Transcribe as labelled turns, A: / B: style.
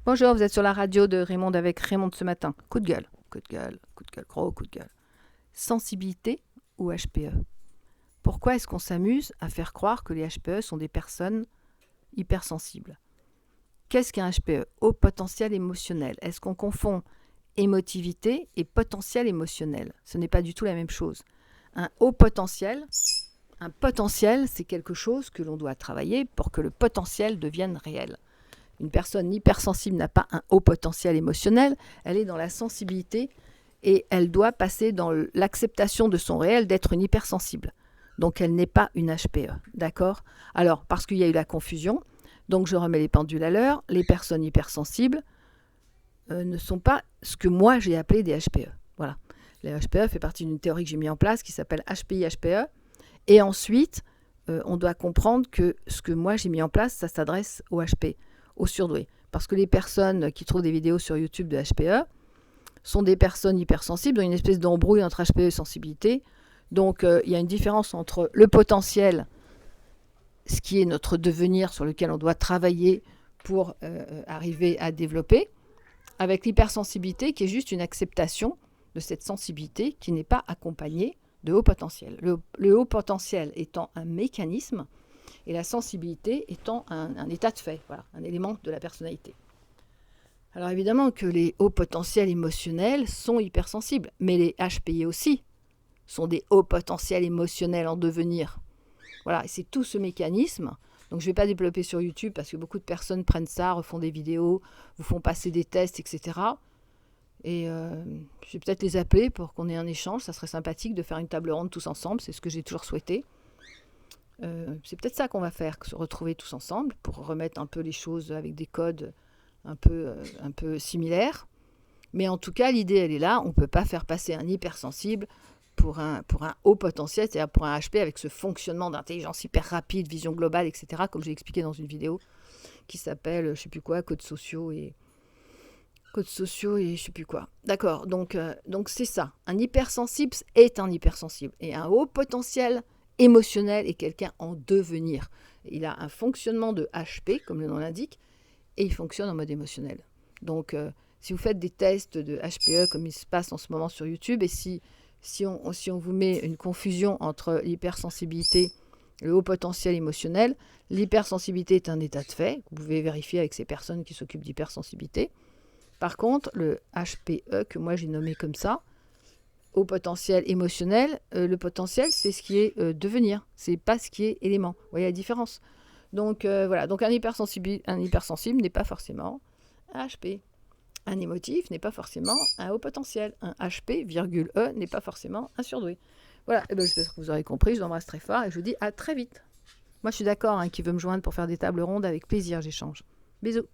A: Bonjour, vous êtes sur la radio de Raymond avec Raymond ce matin. Coup de gueule, coup de gueule, coup de gueule, gros coup de gueule. Sensibilité ou HPE? Pourquoi est-ce qu'on s'amuse à faire croire que les HPE sont des personnes hypersensibles? Qu'est-ce qu'un HPE? Haut potentiel émotionnel. Est-ce qu'on confond émotivité et potentiel émotionnel? Ce n'est pas du tout la même chose. Un potentiel, c'est quelque chose que l'on doit travailler pour que le potentiel devienne réel. Une personne hypersensible n'a pas un haut potentiel émotionnel, elle est dans la sensibilité et elle doit passer dans l'acceptation de son réel d'être une hypersensible. Donc elle n'est pas une HPE, d'accord? Alors, parce qu'il y a eu la confusion, donc je remets les pendules à l'heure, les personnes hypersensibles ne sont pas ce que moi j'ai appelé des HPE. Voilà. Les HPE fait partie d'une théorie que j'ai mise en place qui s'appelle HPI-HPE. Et ensuite, on doit comprendre que ce que moi j'ai mis en place, ça s'adresse aux HP, aux surdoués. Parce que les personnes qui trouvent des vidéos sur YouTube de HPE sont des personnes hypersensibles, ont une espèce d'embrouille entre HPE et sensibilité. Donc il y a une différence entre le potentiel, ce qui est notre devenir sur lequel on doit travailler pour arriver à développer, avec l'hypersensibilité qui est juste une acceptation de cette sensibilité qui n'est pas accompagnée de haut potentiel. Le haut potentiel étant un mécanisme et la sensibilité étant un état de fait, voilà, un élément de la personnalité. Alors évidemment que les hauts potentiels émotionnels sont hypersensibles, mais les HPI aussi sont des hauts potentiels émotionnels en devenir. Voilà, et c'est tout ce mécanisme. Donc je ne vais pas développer sur YouTube parce que beaucoup de personnes prennent ça, refont des vidéos, vous font passer des tests, etc. Et je vais peut-être les appeler pour qu'on ait un échange. Ça serait sympathique de faire une table ronde tous ensemble. C'est ce que j'ai toujours souhaité. C'est peut-être ça qu'on va faire, se retrouver tous ensemble pour remettre un peu les choses avec des codes un peu similaires. Mais en tout cas, l'idée, elle est là. On ne peut pas faire passer un hypersensible pour un haut potentiel, c'est-à-dire pour un HP avec ce fonctionnement d'intelligence hyper rapide, vision globale, etc., comme j'ai expliqué dans une vidéo qui s'appelle, je ne sais plus quoi, codes sociaux et je sais plus quoi. D'accord, donc c'est ça. Un hypersensible est un hypersensible. Et un haut potentiel émotionnel est quelqu'un en devenir. Il a un fonctionnement de HP, comme le nom l'indique, et il fonctionne en mode émotionnel. Donc, si vous faites des tests de HPE, comme il se passe en ce moment sur YouTube, et si on vous met une confusion entre l'hypersensibilité et le haut potentiel émotionnel, l'hypersensibilité est un état de fait. Vous pouvez vérifier avec ces personnes qui s'occupent d'hypersensibilité. Par contre, le HPE, que moi j'ai nommé comme ça, au potentiel émotionnel, le potentiel, c'est ce qui est devenir, c'est pas ce qui est élément. Vous voyez la différence? Donc voilà, donc un hypersensible n'est pas forcément un HP. Un émotif n'est pas forcément un haut potentiel. Un HP, E, n'est pas forcément un surdoué. Voilà, et j'espère que vous aurez compris, je vous embrasse très fort et je vous dis à très vite. Moi je suis d'accord, qui veut me joindre pour faire des tables rondes, avec plaisir j'échange. Bisous.